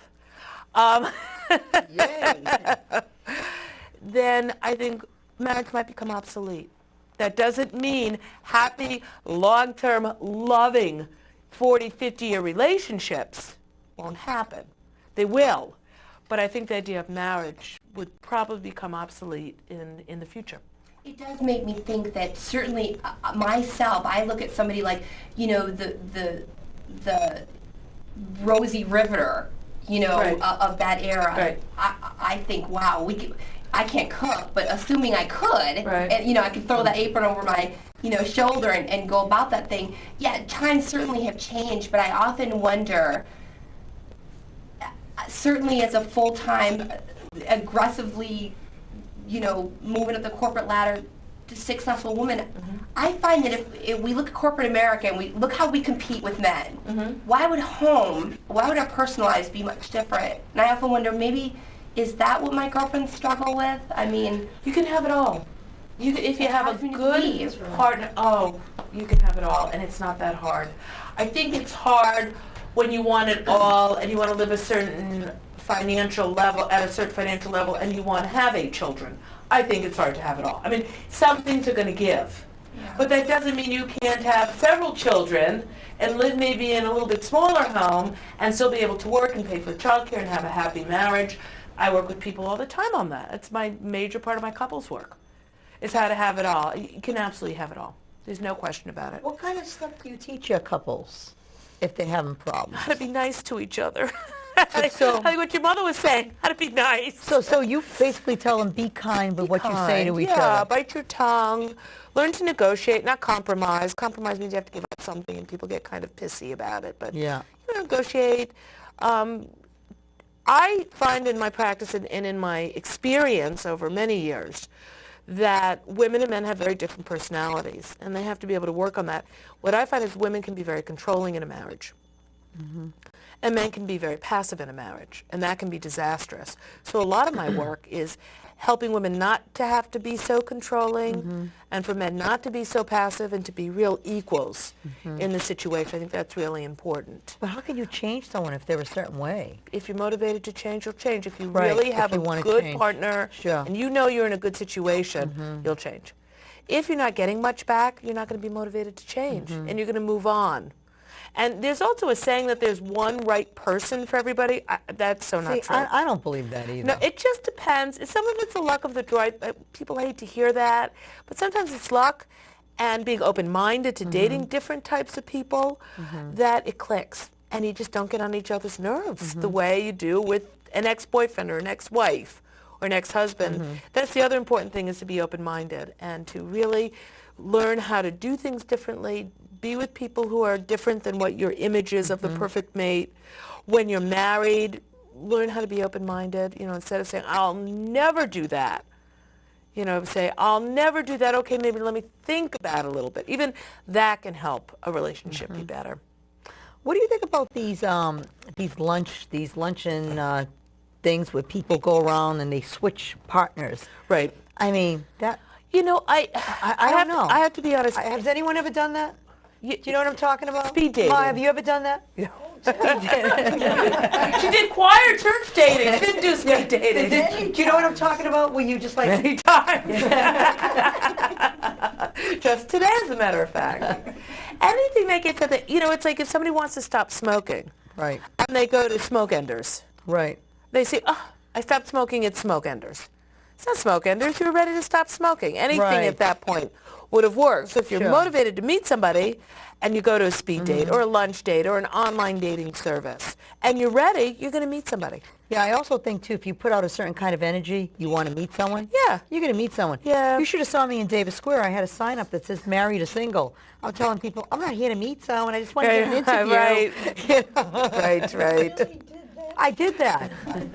then I think marriage might become obsolete. That doesn't mean happy, long-term, loving 40, 50-year relationships won't happen. They will. But I think the idea of marriage would probably become obsolete in the future. It does make me think that certainly myself, I look at somebody like, you know, the Rosie Riveter, you know, of that era. Right. I think, wow, I can't cook, but assuming I could, and, you know, I could throw that apron over my, you know, shoulder and go about that thing. Yeah, times certainly have changed, but I often wonder, certainly as a full-time, aggressively, you know, moving up the corporate ladder, successful woman, I find that if we look at corporate America and we look how we compete with men, why would our personal lives be much different? And I often wonder, maybe, is that what my girlfriends struggle with? I mean, you can have it all. If you have a good partner, you can have it all, and it's not that hard. I think it's hard when you want it all and you want to live a certain financial level, at a certain financial level, and you want to have 8 children. I think it's hard to have it all. I mean, some things are going to give. Yeah. But that doesn't mean you can't have several children and live maybe in a little bit smaller home and still be able to work and pay for childcare and have a happy marriage. I work with people all the time on that. It's my major part of my couples work. It's how to have it all. You can absolutely have it all. There's no question about it. What kind of stuff do you teach your couples if they're having problems? How to be nice to each other. I think what your mother was saying, how to be nice. So you basically tell them, be kind with what you say to each other. Yeah, bite your tongue. Learn to negotiate, not compromise. Compromise means you have to give up something, and people get kind of pissy about it. But you negotiate. I find in my practice and in my experience over many years that women and men have very different personalities, and they have to be able to work on that. What I find is women can be very controlling in a marriage. And men can be very passive in a marriage, and that can be disastrous. So a lot of my work is helping women not to have to be so controlling, and for men not to be so passive and to be real equals in the situation. I think that's really important. But how can you change someone if they're a certain way? If you're motivated to change, you'll change. If you really have a good partner and you know you're in a good situation, you'll change. If you're not getting much back, you're not going to be motivated to change, and you're going to move on. And there's also a saying that there's one right person for everybody. That's so not true. I don't believe that either. No, it just depends. Some of it's the luck of the draw. People hate to hear that. But sometimes it's luck and being open-minded to dating different types of people that it clicks. And you just don't get on each other's nerves the way you do with an ex-boyfriend or an ex-wife or an ex-husband. That's the other important thing, is to be open-minded and to really learn how to do things differently, be with people who are different than what your image is of the perfect mate. When you're married, learn how to be open-minded, you know, instead of saying, I'll never do that. You know, say, I'll never do that. Okay, maybe let me think about it a little bit. Even that can help a relationship be better. What do you think about these luncheon things where people go around and they switch partners? Right. I mean, that... You know, I don't know. I have to be honest. Has anyone ever done that? Do you know what I'm talking about? Speed dating. Ma, have you ever done that? Yeah. She did choir church dating. She didn't do speed dating. Do you know what I'm talking about? Where you just like... Many times. Just today, as a matter of fact. Anything that gets at the... You know, it's like if somebody wants to stop smoking. Right. And they go to smoke enders. Right. They say, I stopped smoking at smoke enders. It's not smoke enders. You were ready to stop smoking. Anything Right. at that point would have worked. So if you're Sure. motivated to meet somebody and you go to a speed date or a lunch date or an online dating service and you're ready, you're going to meet somebody. Yeah, I also think too, if you put out a certain kind of energy, you want to meet someone. Yeah. You're going to meet someone. Yeah. You should have saw me in Davis Square. I had a sign up that says "Married or Single." I'm telling people, I'm not here to meet someone. I just want to get an interview. Right. You know? Right, right. I did that.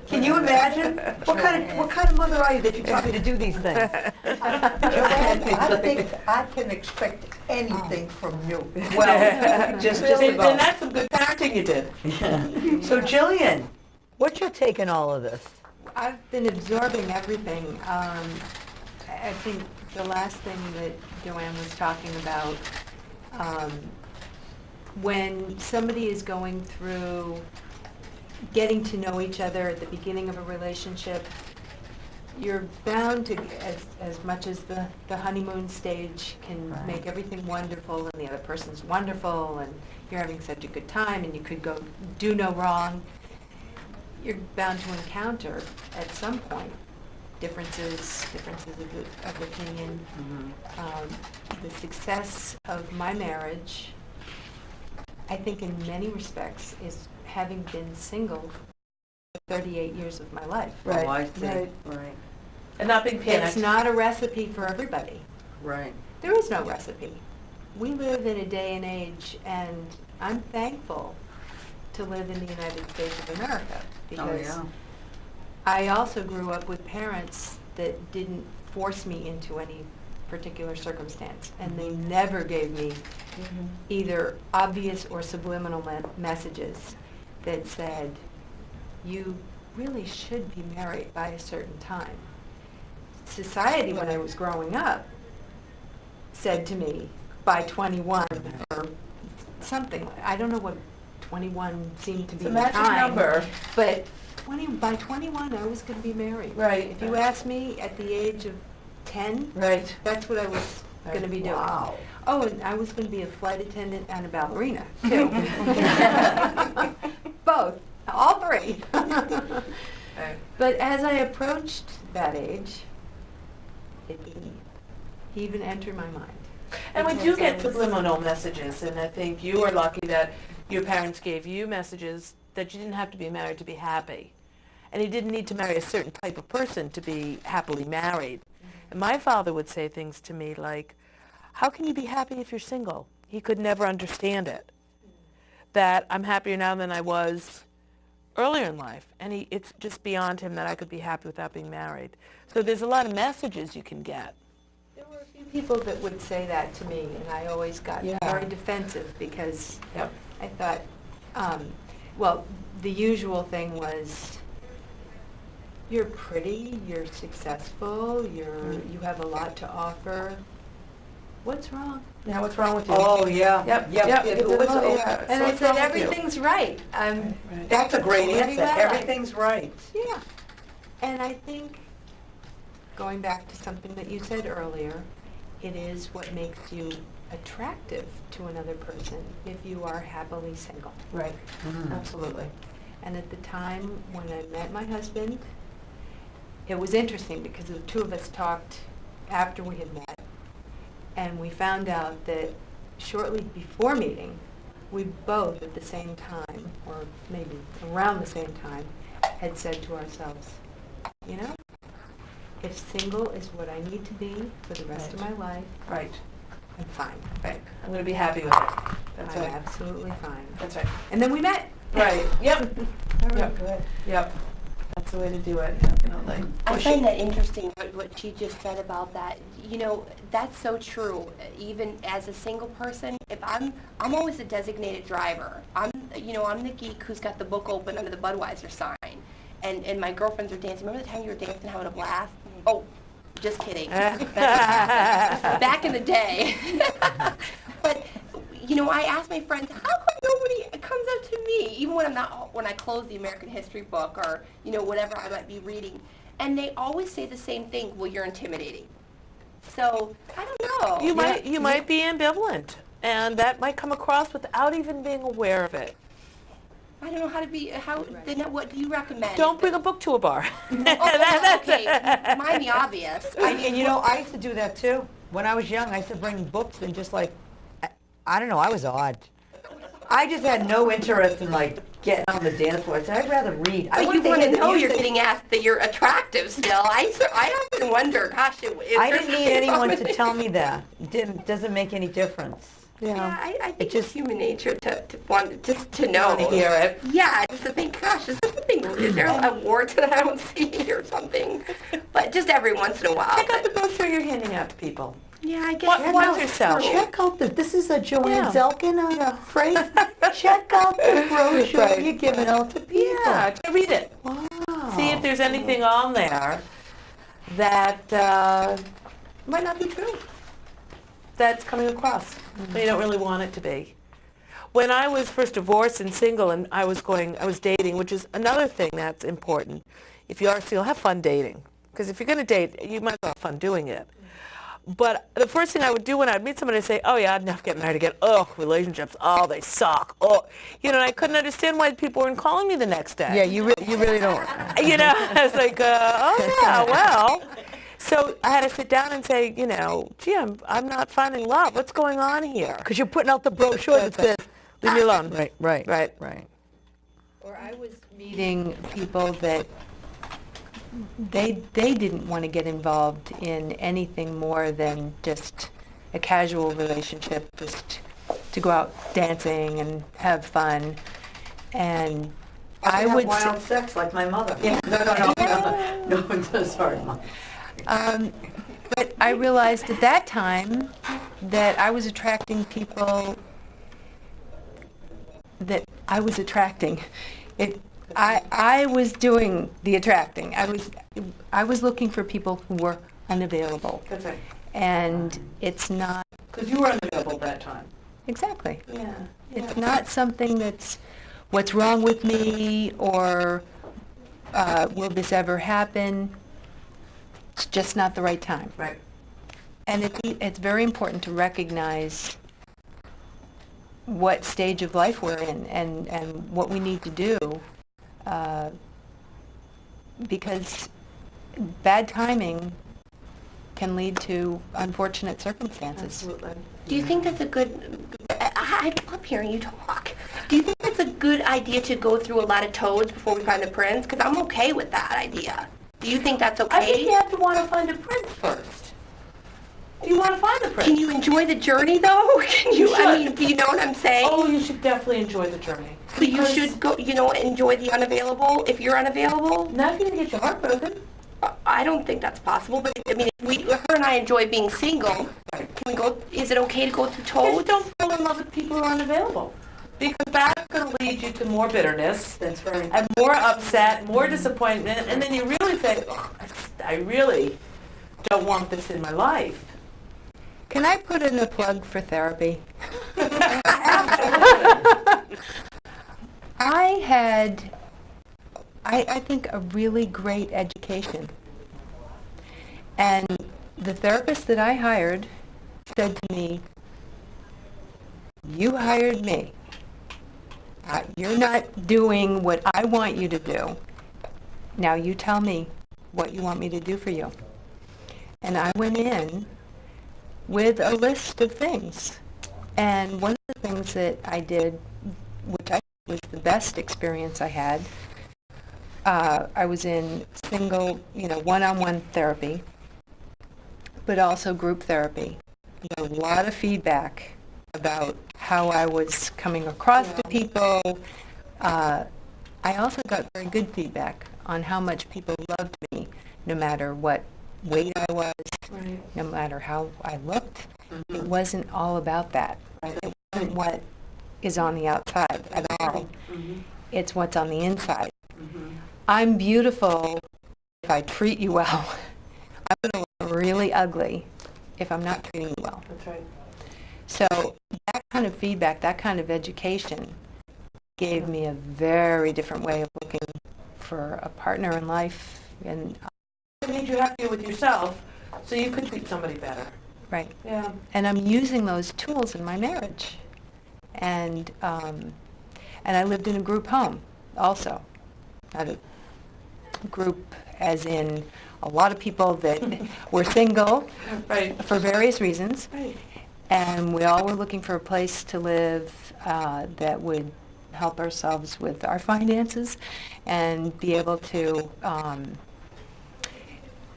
Can you imagine? What kind of mother are you that you taught me to do these things? I think I can expect anything from you. Well, just Then about. that's some good parenting you did. So, Jillian, what's your take on all of this? I've been absorbing everything. I think the last thing that Joanne was talking about, when somebody is going through getting to know each other at the beginning of a relationship, you're bound to, as much as the honeymoon stage can make everything wonderful and the other person's wonderful and you're having such a good time and you could go do no wrong, you're bound to encounter at some point differences of opinion. The success of my marriage, I think in many respects, is having been single for 38 years of my life. Right. Oh, I see. Right. Right. And not being panicked. It's not a recipe for everybody. Right. There is no recipe. We live in a day and age, and I'm thankful to live in the United States of America because I also grew up with parents that didn't force me into any particular circumstance, and they never gave me either obvious or subliminal messages that said, you really should be married by a certain time. Society, when I was growing up, said to me, by 21 or something. I don't know what 21 seemed to be It's a magic time, number. but by 21 I was going to be married. Right. If you asked me at the age of 10, Right. that's what I was going to be doing. Wow. Oh, and I was going to be a flight attendant and a ballerina, too. Both. All three. But as I approached that age, it didn't even enter my mind. And we do Because I get was- subliminal messages, and I think you are lucky that your parents gave you messages that you didn't have to be married to be happy. And you didn't need to marry a certain type of person to be happily married. And my father would say things to me like, how can you be happy if you're single? He could never understand it. That I'm happier now than I was earlier in life. And it's just beyond him that I could be happy without being married. So there's a lot of messages you can get. There were a few people that would say that to me, and I always got very defensive because I thought, well, the usual thing was, you're pretty, you're successful, you have a lot to offer. What's wrong? Now what's wrong with you? Oh, yeah. Yep. And I said, everything's right. That's a great What do answer. you have? Everything's right. Yeah. And I think, going back to something that you said earlier, it is what makes you attractive to another person if you are happily single. Right. Absolutely. And at the time when I met my husband, it was interesting because the two of us talked after we had met, and we found out that shortly before meeting, we both at the same time, or maybe around the same time, had said to ourselves, you know, if single is what I need to be for the rest of my life, Right. I'm fine. Right. I'm going to be happy with it. That's I'm right. absolutely fine. That's right. And then we met. Right. Yep. Very Yep. good. Yep. That's the way to do it. Definitely. I find that interesting, what she just said about that. You know, that's so true. Even as a single person, if I'm always a designated driver. I'm the geek who's got the book open under the Budweiser sign. And my girlfriends are dancing. Remember the time you were dancing, having a blast? Oh, just kidding. Back in the day. But, you know, I ask my friends, how come nobody comes up to me, even when when I close the American history book or, you know, whatever I might be reading. And they always say the same thing, well, you're intimidating. So, I don't know. You might be ambivalent, and that might come across without even being aware of it. I don't know how to be, then what do you recommend? Don't bring a book to a bar. Okay, mind the obvious. And you know, I used to do that too. When I was young, I used to bring books and just like, I don't know, I was odd. I just had no interest in like getting on the dance floor. So I'd rather read. But you want to know you're getting asked that you're attractive still. I often wonder, gosh, I didn't need anyone to tell me that. It doesn't make any difference. Yeah, I think it's human nature to want just to know. To hear it. Yeah, just to think, gosh, is there a word that I don't see or something? But just every once in a while. Check out the brochure you're handing out to people. Yeah, I guess. Watch yourself. Check out this is a Joanne Zelkin on a phrase. Check out the brochure you're giving out to people. Yeah, to read it. Wow. See if there's anything on there that might not be true. That's coming across. But you don't really want it to be. When I was first divorced and single, and I was dating, which is another thing that's important. If you are single, have fun dating. Because if you're going to date, you might as well have fun doing it. But the first thing I would do when I'd meet somebody, I'd say, oh yeah, I'd never get married again. Oh, relationships, oh, they suck. Oh, and I couldn't understand why people weren't calling me the next day. Yeah, you really don't. I was like, oh yeah, well. So I had to sit down and say, gee, I'm not finding love. What's going on here? Because you're putting out the brochure that says, leave me alone. Right. Or I was meeting people that they didn't want to get involved in anything more than just a casual relationship, just to go out dancing and have fun. And I would have wild sex like my mother. Yeah. No, sorry, Mom. But I realized at that time that I was attracting people that I was attracting. I was doing the attracting. I was looking for people who were unavailable. That's right. And it's not... Because you were unavailable at that time. Exactly. Yeah. It's not something that's what's wrong with me or will this ever happen. It's just not the right time. Right. And it's very important to recognize what stage of life we're in and what we need to do because bad timing can lead to unfortunate circumstances. Absolutely. Do you think that's a good... I love hearing you talk. Do you think that's a good idea to go through a lot of toads before we find the prince? Because I'm okay with that idea. Do you think that's okay? I think you have to want to find a prince first. You want to find the prince. Can you enjoy the journey, though? Can you? I mean, do you know what I'm saying? Oh, you should definitely enjoy the journey. But you should go, enjoy the unavailable if you're unavailable. Not going to get your heart broken. I don't think that's possible. But I mean, if her and I enjoy being single, can we go? Is it okay to go through toads? Just don't fall in love with people who are unavailable. Because that's going to lead you to more bitterness. That's right. And more upset, more disappointment, and then you really think, oh, I really don't want this in my life. Can I put in a plug for therapy? I had, I think, a really great education. And the therapist that I hired said to me, you hired me. You're not doing what I want you to do. Now you tell me what you want me to do for you. And I went in with a list of things. And one of the things that I did, which I think was the best experience I had, I was in single, one-on-one therapy, but also group therapy. I got a lot of feedback about how I was coming across to people. I also got very good feedback on how much people loved me, no matter what weight I was, no matter how I looked. Mm-hmm. It wasn't all about that. Right? It wasn't what is on the outside at all. Mm-hmm. It's what's on the inside. Mm-hmm. I'm beautiful if I treat you well. I'm going to look really ugly if I'm not treating you well. That's right. So that kind of feedback, that kind of education gave me a very different way of looking for a partner in life. And it made you happier with yourself so you could treat somebody better. Right. Yeah. And I'm using those tools in my marriage. And And I lived in a group home also. Not a group as in a lot of people that were single for various reasons. And we all were looking for a place to live that would help ourselves with our finances and be able to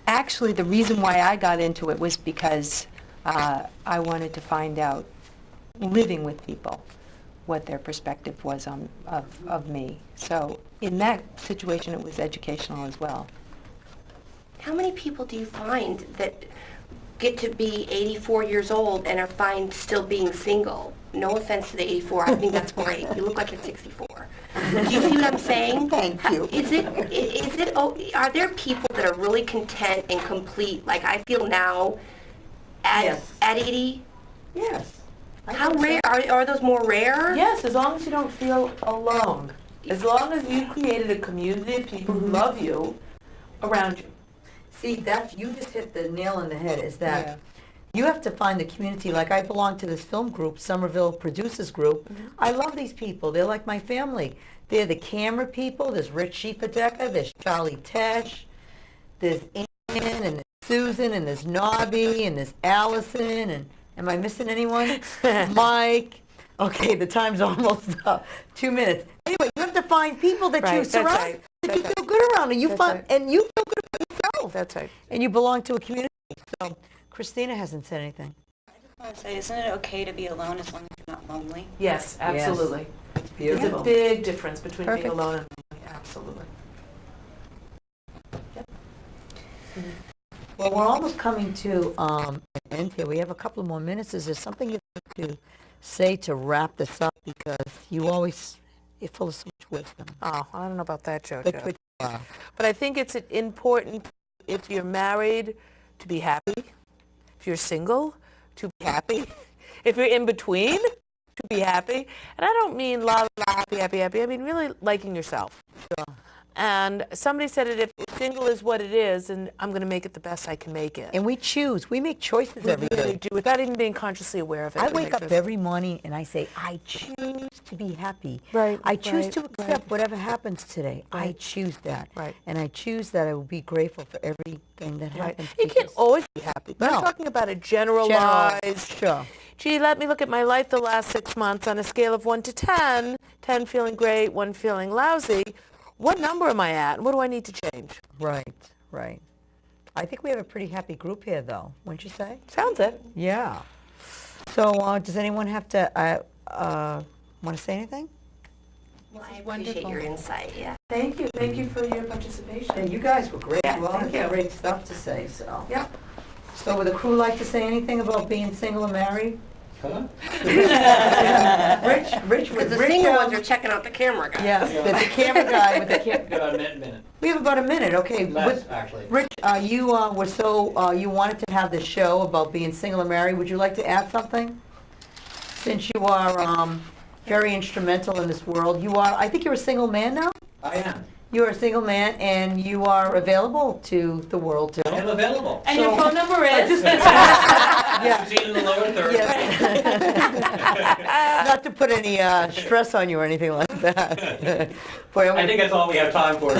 actually, the reason why I got into it was because I wanted to find out, living with people, what their perspective was of me. So in that situation, it was educational as well. How many people do you find that get to be 84 years old and are fine still being single? No offense to the 84, I think that's great. You look like you're 64. Do you see what I'm saying? Thank you. Are there people that are really content and complete, like I feel now, at 80? Yes. How rare, are those more rare? Yes, as long as you don't feel alone. As long as you created a community of people who love you around you. See, you just hit the nail on the head, is that you have to find the community. Like I belong to this film group, Somerville Producers Group. I love these people. They're like my family. They're the camera people. There's Rich Sheepadeka, there's Charlie Tesh, there's Ann, and there's Susan, and there's Nobby, and there's Allison, and am I missing anyone? Mike. Okay, the time's almost up. 2 minutes. Anyway, you have to find people that you surround, that you feel good around, and you and you feel good about yourself. That's right. And you belong to a community. So, Christina hasn't said anything. I want to say, isn't it okay to be alone as long as you're not lonely? Yes, absolutely. It's beautiful. There's a big difference between Perfect. being alone and lonely. Absolutely. Well, we're almost coming to an end here. We have a couple more minutes. Is there something you'd like to say to wrap this up? Because you're full of so much wisdom. Oh, I don't know about that, Jojo. But But I think it's important, if you're married, to be happy. If you're single, to be happy. If you're in between, to be happy. And I don't mean la la happy, happy, happy. I mean really liking yourself. And somebody said it, if single is what it is, and I'm going to make it the best I can make it. And we choose. We make choices every day. We do, without even being consciously aware of it. I we wake make up choices. every morning and I say, I choose to be happy. Right, I choose right, to accept whatever happens today. I choose that. Right. And I choose that I will be grateful for everything that happens. You can't always be happy. But No. I'm talking about a generalized. Sure. Gee, let me look at my life the last 6 months on a scale of 1 to 10. 10 feeling great, 1 feeling lousy. What number am I at? What do I need to change? Right, right. I think we have a pretty happy group here, though, wouldn't you say? Sounds it. Yeah. So does anyone have to want to say anything? Well, I appreciate your insight, yeah. Thank you. Thank you for your participation. Yeah, you guys were great. Yeah, You all thank had you. great stuff to say. So. Yeah. So would the crew like to say anything about being single or married? Rich, Because the single ones are checking out the camera guy. Yes, the camera guy with the camera. Got a minute. We have about a minute, okay. Less, actually. Rich, you were you wanted to have this show about being single or married. Would you like to add something? Since you are very instrumental in this world, I think you're a single man now? I am. You're a single man and you are available to the world too. I am available. And your phone number is? Yeah. In the lower third. Not to put any stress on you or anything like that. Boy, I think that's all we have time for.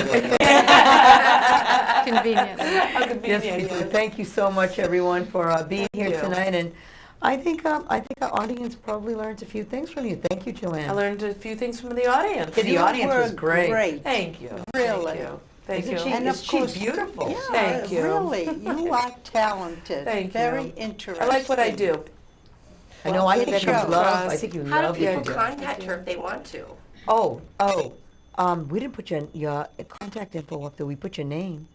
Conveniently. Yes, thank you so much, everyone, for being here tonight. And I think our audience probably learned a few things from you. Thank you, Joanne. I learned a few things from the audience. Yeah, the audience was great. Thank you. Really. Thank you. Isn't And of she course- beautiful? Yeah, Thank you. Really, you are talented. Thank you. Very interesting. I like what I do. I know. I think you show. love. I think you How do love people what you do. contact her if they want to? We didn't put your contact info up there. We put your name,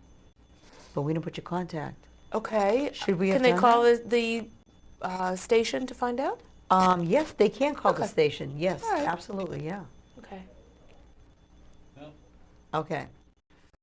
but we didn't put your contact. Okay. Should we have Can they done call the station to find out? Yes, they can call the Okay. station. Yes, All right. absolutely. Yeah. Okay. Okay.